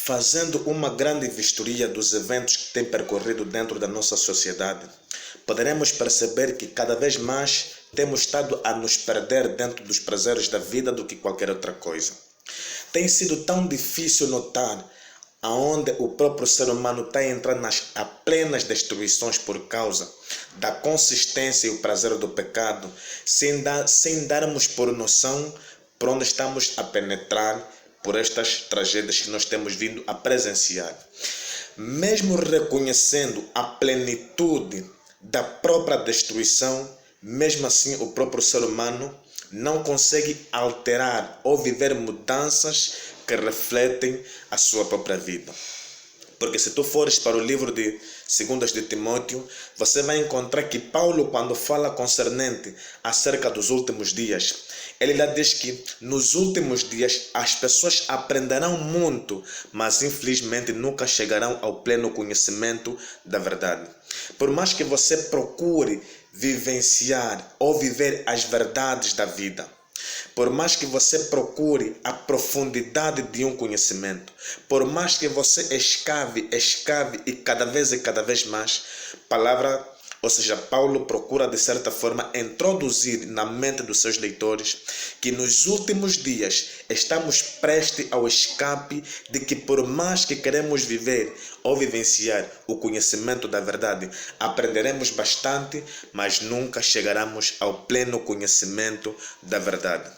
Fazendo uma grande vistoria dos eventos que têm percorrido dentro da nossa sociedade, poderemos perceber que cada vez mais temos estado a nos perder dentro dos prazeres da vida do que qualquer outra coisa. Tem sido tão difícil notar aonde o próprio ser humano está a entrar nas plenas destruições por causa da consistência e o prazer do pecado, sem darmos por noção por onde estamos a penetrar por estas tragédias que nós temos vindo a presenciar. Mesmo reconhecendo a plenitude da própria destruição, mesmo assim o próprio ser humano não consegue alterar ou viver mudanças que refletem a sua própria vida. Porque se tu fores para o livro de 2 de Timóteo, você vai encontrar que Paulo, quando fala concernente acerca dos últimos dias, ele lá diz que nos últimos dias as pessoas aprenderão muito, mas infelizmente nunca chegarão ao pleno conhecimento da verdade. Por mais que você procure vivenciar ou viver as verdades da vida, por mais que você procure a profundidade de um conhecimento, por mais que você escave e cada vez mais, Paulo procura de certa forma introduzir na mente dos seus leitores que nos últimos dias estamos prestes ao escape de que por mais que queremos viver ou vivenciar o conhecimento da verdade, aprenderemos bastante, mas nunca chegaremos ao pleno conhecimento da verdade.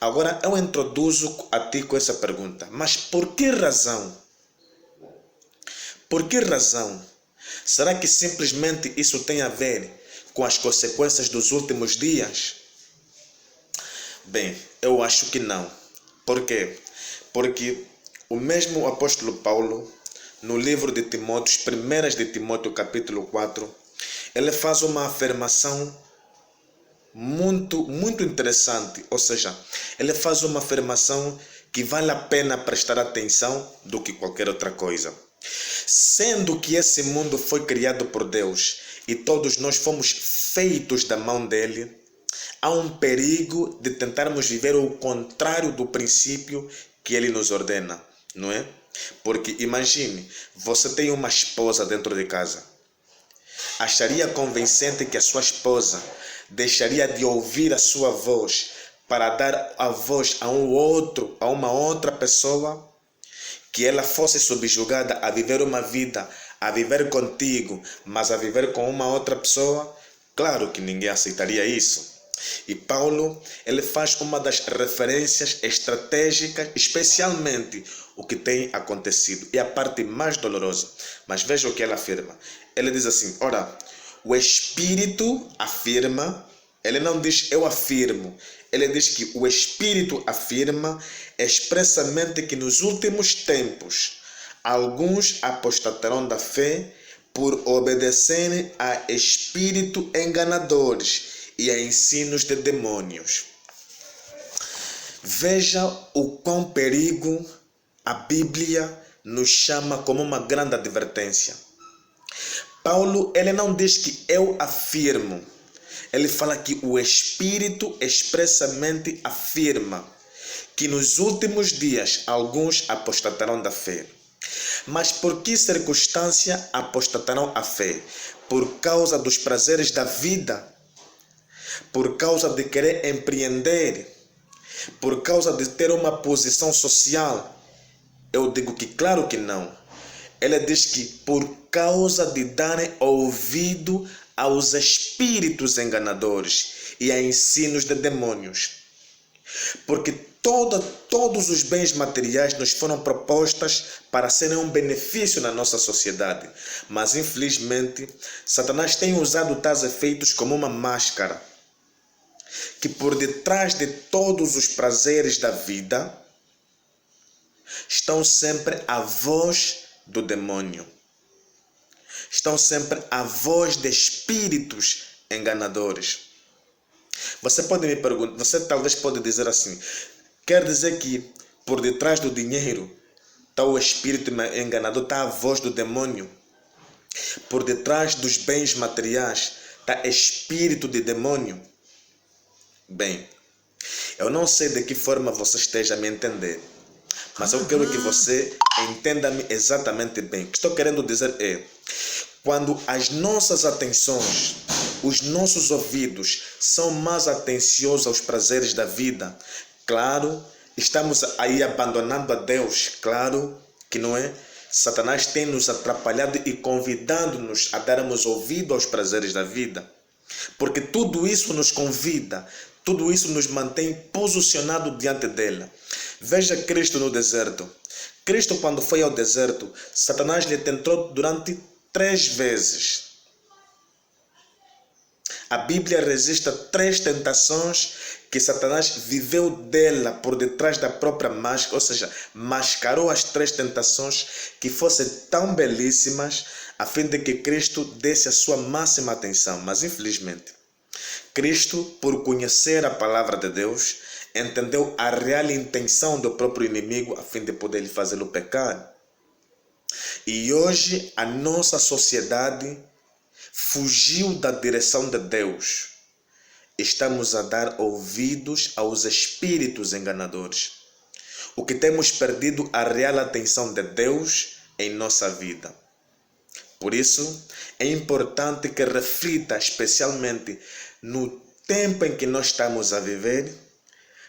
Agora eu introduzo a ti com essa pergunta, mas por que razão? Por que razão? Será que simplesmente isso tem a ver com as consequências dos últimos dias? Bem, eu acho que não. Por quê? Porque o mesmo apóstolo Paulo, no livro de Timóteo, 1 de Timóteo capítulo 4, ele faz uma afirmação muito interessante. Ou seja, ele faz uma afirmação que vale a pena prestar atenção do que qualquer outra coisa. Sendo que esse mundo foi criado por Deus e todos nós fomos feitos da mão dele, há um perigo de tentarmos viver o contrário do princípio que ele nos ordena, não é? Porque imagine, você tem uma esposa dentro de casa. Acharia convincente que a sua esposa deixaria de ouvir a sua voz para dar a voz a uma outra pessoa? Que ela fosse subjugada a viver uma vida, a viver contigo, mas a viver com uma outra pessoa? Claro que ninguém aceitaria isso. E Paulo, ele faz uma das referências estratégicas, especialmente o que tem acontecido. E a parte mais dolorosa. Mas veja o que ele afirma. Ele diz assim, ora, o Espírito afirma, ele não diz eu afirmo, ele diz que o Espírito afirma expressamente que nos últimos tempos alguns apostatarão da fé por obedecerem a espíritos enganadores e a ensinos de demônios. Veja o quão perigo a Bíblia nos chama como uma grande advertência. Paulo, ele não diz que eu afirmo. Ele fala que o Espírito expressamente afirma que nos últimos dias alguns apostatarão da fé. Mas por que circunstância apostatarão a fé? Por causa dos prazeres da vida? Por causa de querer empreender? Por causa de ter uma posição social? Eu digo que claro que não. Ele diz que por causa de darem ouvido aos espíritos enganadores e a ensinos de demônios. Porque todos os bens materiais nos foram propostos para serem um benefício na nossa sociedade. Mas infelizmente, Satanás tem usado tais efeitos como uma máscara, que por detrás de todos os prazeres da vida estão sempre a voz do demônio. Estão sempre a voz de espíritos enganadores. Você pode me perguntar, você talvez pode dizer assim, quer dizer que por detrás do dinheiro está o espírito enganador, está a voz do demônio? Por detrás dos bens materiais está espírito de demônio? Bem, eu não sei de que forma você esteja a me entender, Mas eu quero que você entenda-me exatamente bem. O que estou querendo dizer é, quando as nossas atenções, os nossos ouvidos são mais atenciosos aos prazeres da vida, claro, estamos aí abandonando a Deus, claro que não é? Satanás tem nos atrapalhado e convidando-nos a darmos ouvido aos prazeres da vida. Porque tudo isso nos convida, tudo isso nos mantém posicionado diante dela. Veja Cristo no deserto. Cristo, quando foi ao deserto, Satanás lhe tentou durante 3 vezes. A Bíblia registra 3 tentações que Satanás viveu dela por detrás da própria máscara, ou seja, mascarou as 3 tentações que fossem tão belíssimas, a fim de que Cristo desse a sua máxima atenção. Mas infelizmente, Cristo, por conhecer a palavra de Deus, entendeu a real intenção do próprio inimigo, a fim de poder lhe fazê-lo pecar. E hoje a nossa sociedade fugiu da direção de Deus. Estamos a dar ouvidos aos espíritos enganadores. O que temos perdido a real atenção de Deus em nossa vida. Por isso, é importante que reflita especialmente no tempo em que nós estamos a viver,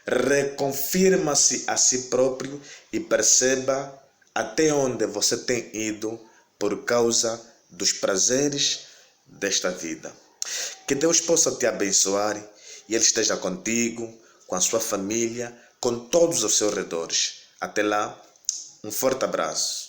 reconfirma-se a si próprio e perceba até onde você tem ido por causa dos prazeres desta vida. Que Deus possa te abençoar e Ele esteja contigo, com a sua família, com todos os seus redores. Até lá, um forte abraço.